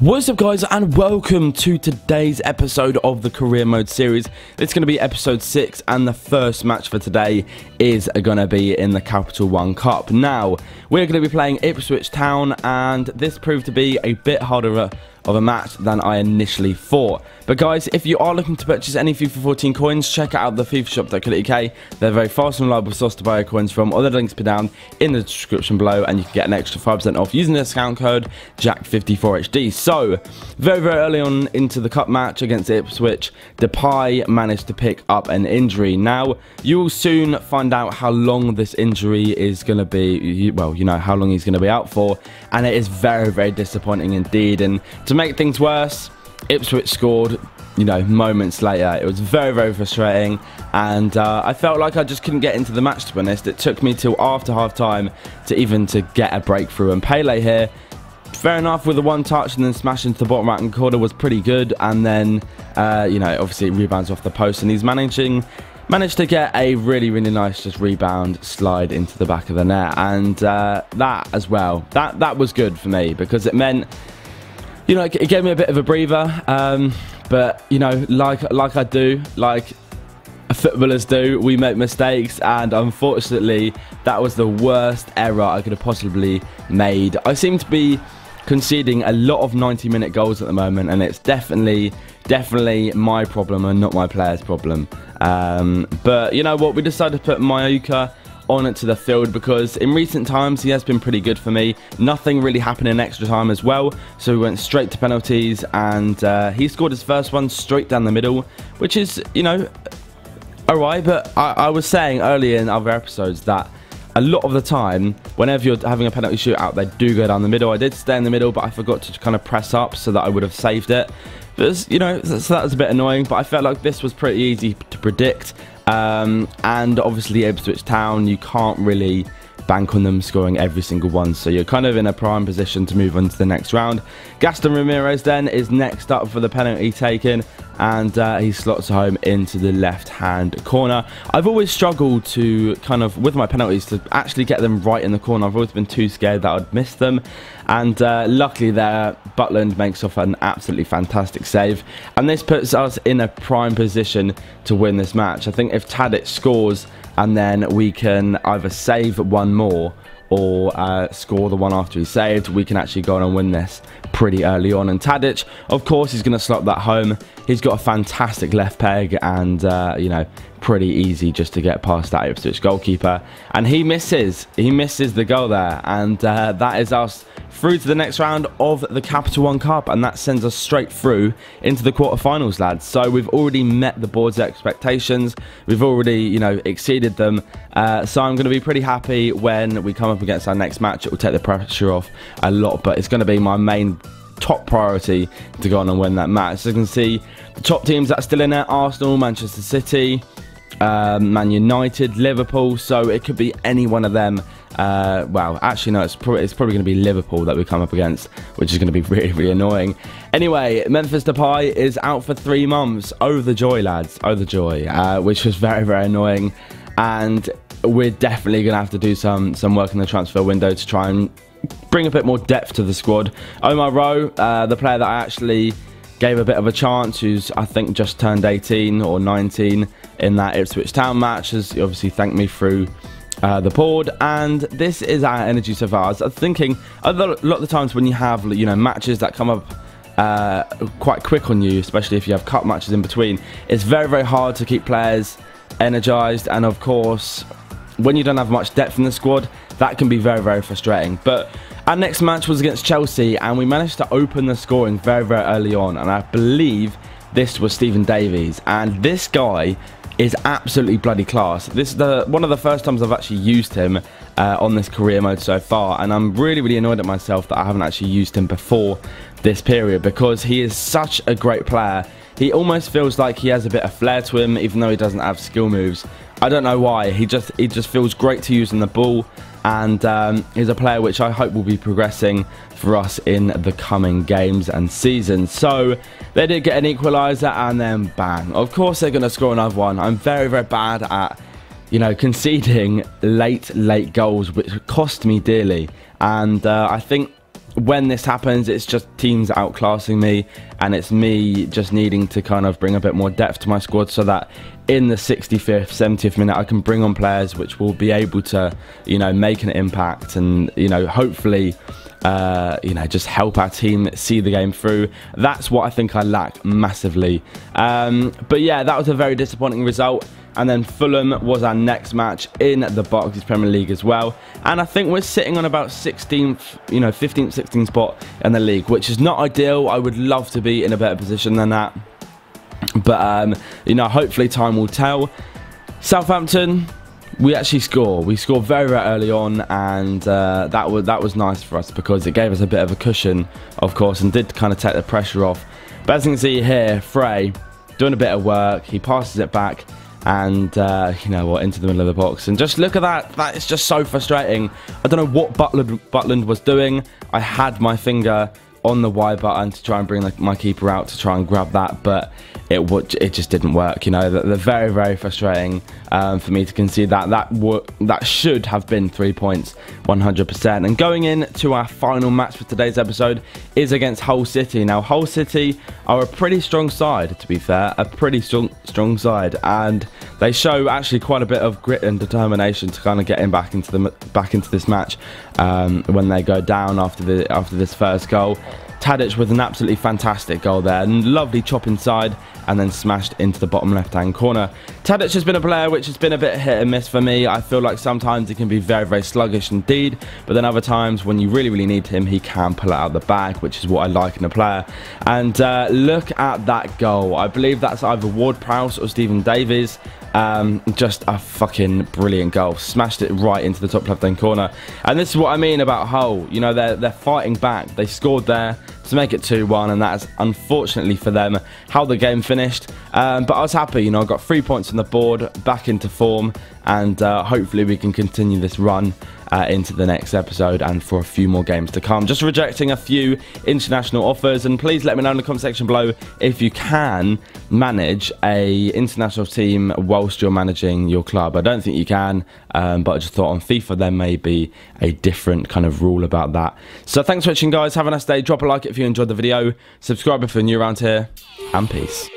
What's up guys, and welcome to today's episode of the career mode series. It's going to be episode 6 and the first match for today is going to be in the Capital One Cup. Now, we're going to be playing Ipswich Town, and this proved to be a bit harder of a match than I initially thought. But guys, if you are looking to purchase any FIFA 14 coins, check out the FIFAshop.co.uk. They're a very fast and reliable source to buy your coins from. All the links be down in the description below, and you can get an extra 5% off using the discount code JACK54HD. So, very early on into the cup match against Ipswich, Depay managed to pick up an injury. Now, you will soon find out how long this injury is going to be. Well, you know how long he's going to be out for, and it is very disappointing indeed. And to make things worse, Ipswich scored, you know, moments later. It was very frustrating, and I felt like I just couldn't get into the match, to be honest. It took me till after half-time to get a breakthrough, and Taylr here, fair enough, with a one touch and then smash into the bottom right hand corner was pretty good. And then, you know, obviously it rebounds off the post, and he's managed to get a really nice just rebound slide into the back of the net. And that as well, that was good for me, because it meant, you know, it gave me a bit of a breather. But, you know, like footballers do, we make mistakes, and unfortunately that was the worst error I could have possibly made. I seem to be conceding a lot of 90-minute goals at the moment, and it's definitely my problem and not my players' problem. But you know what, we decided to put Mayuka on it to the field, because in recent times he has been pretty good for me. Nothing really happened in extra time as well, so we went straight to penalties, and he scored his first one straight down the middle, which is, you know, alright. But I was saying earlier in other episodes that a lot of the time, whenever you're having a penalty shootout, they do go down the middle. I did stay in the middle, but I forgot to kind of press up so that I would have saved it. But, you know, so that was a bit annoying, but I felt like this was pretty easy to predict. And obviously Ipswich Town, you can't really bank on them scoring every single one, so you're kind of in a prime position to move on to the next round. Gaston Ramirez then is next up for the penalty taken, and he slots home into the left hand corner. I've always struggled to kind of, with my penalties, to actually get them right in the corner. I've always been too scared that I'd miss them, and luckily there, Butland makes off an absolutely fantastic save, and this puts us in a prime position to win this match. I think if Tadic scores, and then we can either save one more or score the one after he saved, we can actually go on and win this pretty early on. And Tadic, of course, he's going to slot that home. He's got a fantastic left peg, and you know, pretty easy just to get past that Ipswich goalkeeper, and he misses the goal there, and that is us through to the next round of the Capital One Cup, and that sends us straight through into the quarterfinals, lads. So we've already met the board's expectations, we've already, you know, exceeded them, so I'm going to be pretty happy when we come up against our next match. It will take the pressure off a lot, but it's going to be my main top priority to go on and win that match. So you can see the top teams that are still in there: Arsenal, Manchester City, Man United, Liverpool, so it could be any one of them. Well, actually no, it's probably going to be Liverpool that we come up against, which is going to be really annoying. Anyway, Memphis Depay is out for 3 months. Oh the joy, lads, oh the joy, which was very annoying, and we're definitely going to have to do some work in the transfer window to try and bring a bit more depth to the squad. Omar Rowe, the player that I actually gave a bit of a chance, who's I think just turned 18 or 19 in that Ipswich Town match, has obviously thanked me through the board, and this is our energy so far. I was thinking a lot of the times when you have, you know, matches that come up quite quick on you, especially if you have cup matches in between, it's very hard to keep players energized, and of course when you don't have much depth in the squad, that can be very frustrating. But our next match was against Chelsea, and we managed to open the scoring very early on, and I believe this was Stephen Davies, and this guy is absolutely bloody class. This is one of the first times I've actually used him on this career mode so far, and I'm really annoyed at myself that I haven't actually used him before this period, because he is such a great player. He almost feels like he has a bit of flair to him, even though he doesn't have skill moves. I don't know why. He just feels great to use in the ball, and he's a player which I hope will be progressing for us in the coming games and seasons. So they did get an equaliser, and then bang, of course they're going to score another one. I'm very bad at, you know, conceding late goals, which cost me dearly, and I think when this happens, it's just teams outclassing me, and it's me just needing to kind of bring a bit more depth to my squad so that in the 65th, 70th minute, I can bring on players which will be able to, you know, make an impact and, you know, hopefully, you know, just help our team see the game through. That's what I think I lack massively. But yeah, that was a very disappointing result. And then Fulham was our next match in the Barghest Premier League as well. And I think we're sitting on about 16th, you know, 15th, 16th spot in the league, which is not ideal. I would love to be in a better position than that. But, you know, hopefully time will tell. Southampton, we actually score. We scored very, very early on, and that was nice for us because it gave us a bit of a cushion, of course, and did kind of take the pressure off. But as you can see here, Fareoh doing a bit of work. He passes it back. And, you know what, into the middle of the box. And just look at that. That is just so frustrating. I don't know what Butland was doing. I had my finger on the Y button to try and bring my keeper out to try and grab that, but it just didn't work. You know, they're very, very frustrating for me to concede that. That should have been 3 points, 100%. And going into our final match for today's episode is against Hull City. Now, Hull City are a pretty strong side, to be fair, a pretty strong side, and they show actually quite a bit of grit and determination to kind of get in back into this match when they go down after this first goal. Teqq with an absolutely fantastic goal there, and lovely chop inside and then smashed into the bottom left hand corner. Teqq has been a player which has been a bit hit and miss for me. I feel like sometimes he can be very, very sluggish indeed, but then other times when you really, really need him, he can pull it out of the bag, which is what I like in a player. And look at that goal. I believe that's either Ward-Prowse or Stephen Davies. Just a fucking brilliant goal. Smashed it right into the top left hand corner. And this is what I mean about Hull. You know, they're fighting back. They scored there to make it 2-1, and that is unfortunately for them how the game finished. But I was happy, you know, I got 3 points on the board, back into form, and hopefully we can continue this run into the next episode and for a few more games to come. Just rejecting a few international offers, and please let me know in the comment section below if you can manage a international team whilst you're managing your club. I don't think you can, but I just thought on FIFA there may be a different kind of rule about that. So thanks for watching, guys. Have a nice day. Drop a like if you enjoyed the video, subscribe if you're new around here, and peace.